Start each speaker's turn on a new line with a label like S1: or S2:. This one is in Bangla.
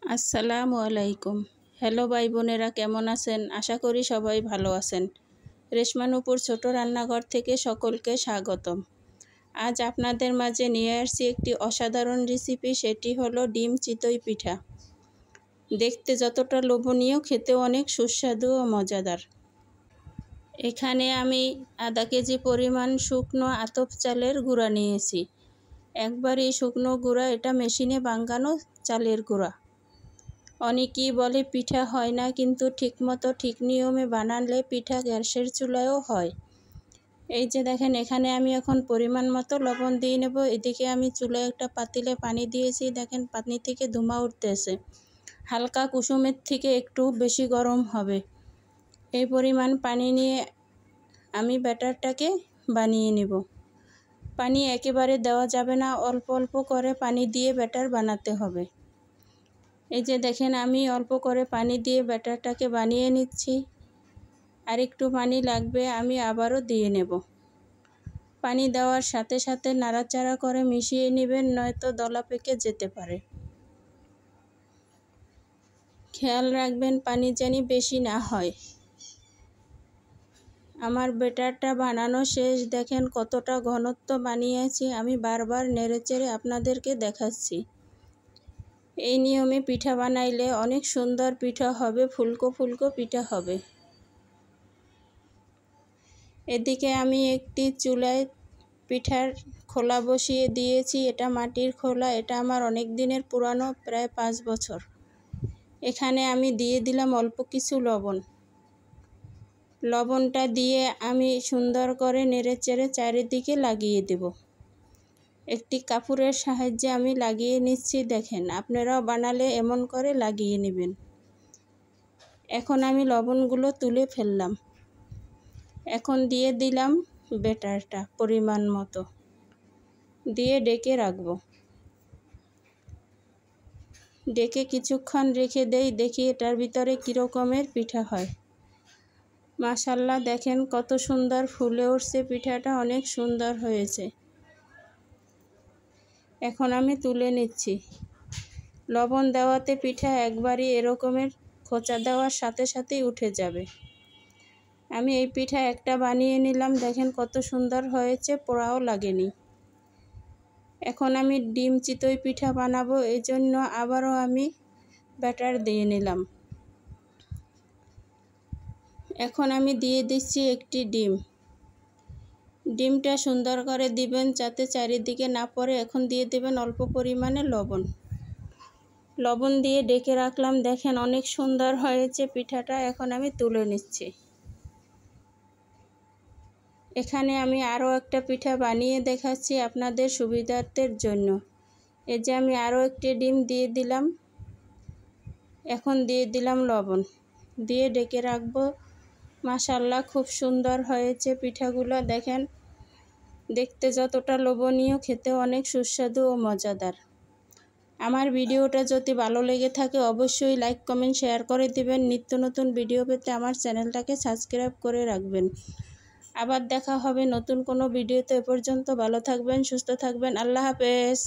S1: আসসালামু আলাইকুম। হ্যালো ভাই বোনেরা, কেমন আছেন? আশা করি সবাই ভালো আছেন। রেশমানুপুর ছোট রান্নাঘর থেকে সকলকে স্বাগতম। আজ আপনাদের মাঝে নিয়ে আসছি একটি অসাধারণ রেসিপি, সেটি হলো ডিম চিতই পিঠা। দেখতে যতটা লোভনীয়, খেতেও অনেক সুস্বাদু ও মজাদার। এখানে আমি আধা কেজি পরিমাণ শুকনো আতপ চালের গুঁড়া নিয়েছি। একবারই শুকনো গুঁড়া, এটা মেশিনে বাঙ্গানো চালের গুঁড়া। অনেকেই বলে পিঠা হয় না, কিন্তু ঠিকমতো ঠিক নিয়মে বানালে পিঠা গ্যাসের চুলায়ও হয়। এই যে দেখেন, এখানে আমি এখন পরিমাণ মতো লবণ দিয়ে নেব। এদিকে আমি চুলায় একটা পাতিলে পানি দিয়েছি। দেখেন পানি থেকে ধোঁয়া উঠতেছে। হালকা কুসুমের থেকে একটু বেশি গরম হবে। এই পরিমাণ পানি নিয়ে আমি ব্যাটারটাকে বানিয়ে নেব। পানি একেবারে দেওয়া যাবে না, অল্প অল্প করে পানি দিয়ে ব্যাটার বানাতে হবে। এই যে দেখেন, আমি অল্প করে পানি দিয়ে ব্যাটারটাকে বানিয়ে নিচ্ছি। আর একটু পানি লাগবে, আমি আবারও দিয়ে নেব। পানি দেওয়ার সাথে সাথে নাড়াচাড়া করে মিশিয়ে নেবেন, নয়তো দলা পেকে যেতে পারে। খেয়াল রাখবেন পানি যেন বেশি না হয়। আমার ব্যাটারটা বানানো শেষ। দেখেন কতটা ঘনত্ব বানিয়েছি। আমি বারবার নেড়েচেড়ে আপনাদেরকে দেখাচ্ছি। এই নিয়মে পিঠা বানাইলে অনেক সুন্দর পিঠা হবে, ফুলকো ফুলকো পিঠা হবে। এদিকে আমি একটি চুলায় পিঠার খোলা বসিয়ে দিয়েছি। এটা মাটির খোলা, এটা আমার অনেক দিনের পুরানো, প্রায় 5 বছর। এখানে আমি দিয়ে দিলাম অল্প কিছু লবণ। লবণটা দিয়ে আমি সুন্দর করে নেড়েচেড়ে চারিদিকে লাগিয়ে দেব। একটি কাপড়ের সাহায্যে আমি লাগিয়ে নিচ্ছি। দেখেন, আপনারাও বানালে এমন করে লাগিয়ে নেবেন। এখন আমি লবণগুলো তুলে ফেললাম। এখন দিয়ে দিলাম ব্যাটারটা পরিমাণ মতো, দিয়ে ডেকে রাখবো। ডেকে কিছুক্ষণ রেখে দেই, দেখি এটার ভিতরে কীরকমের পিঠা হয়। মাশাআল্লাহ, দেখেন কত সুন্দর ফুলে উঠছে পিঠাটা, অনেক সুন্দর হয়েছে। এখন আমি তুলে নিচ্ছি। লবণ দেওয়াতে পিঠা একবারই এরকমের খোঁচা দেওয়ার সাথে সাথেই উঠে যাবে। আমি এই পিঠা একটা বানিয়ে নিলাম। দেখেন কত সুন্দর হয়েছে, পোড়াও লাগেনি। এখন আমি ডিম চিতই পিঠা বানাবো, এই জন্য আবারও আমি ব্যাটার দিয়ে নিলাম। এখন আমি দিয়ে দিচ্ছি একটি ডিম। ডিমটা সুন্দর করে দিবেন যাতে চারিদিকে না পড়ে। এখন দিয়ে দেবেন অল্প পরিমাণে লবণ। লবণ দিয়ে ডেকে রাখলাম। দেখেন অনেক সুন্দর হয়েছে পিঠাটা। এখন আমি তুলে নিচ্ছি। এখানে আমি আরও একটা পিঠা বানিয়ে দেখাচ্ছি আপনাদের সুবিধার্থের জন্য। এই যে আমি আরও একটি ডিম দিয়ে দিলাম। এখন দিয়ে দিলাম লবণ, দিয়ে ডেকে রাখবো। মাশাআল্লাহ, খুব সুন্দর হয়েছে পিঠাগুলো। দেখেন দেখতে যতটা লোভনীয়, খেতেও অনেক সুস্বাদু ও মজাদার। আমার ভিডিওটা যদি ভালো লেগে থাকে অবশ্যই লাইক কমেন্ট শেয়ার করে দিবেন। নিত্য নতুন ভিডিও পেতে আমার চ্যানেলটাকে সাবস্ক্রাইব করে রাখবেন। আবার দেখা হবে নতুন কোনো ভিডিওতে। এ পর্যন্ত ভালো থাকবেন, সুস্থ থাকবেন। আল্লাহ হাফেজ।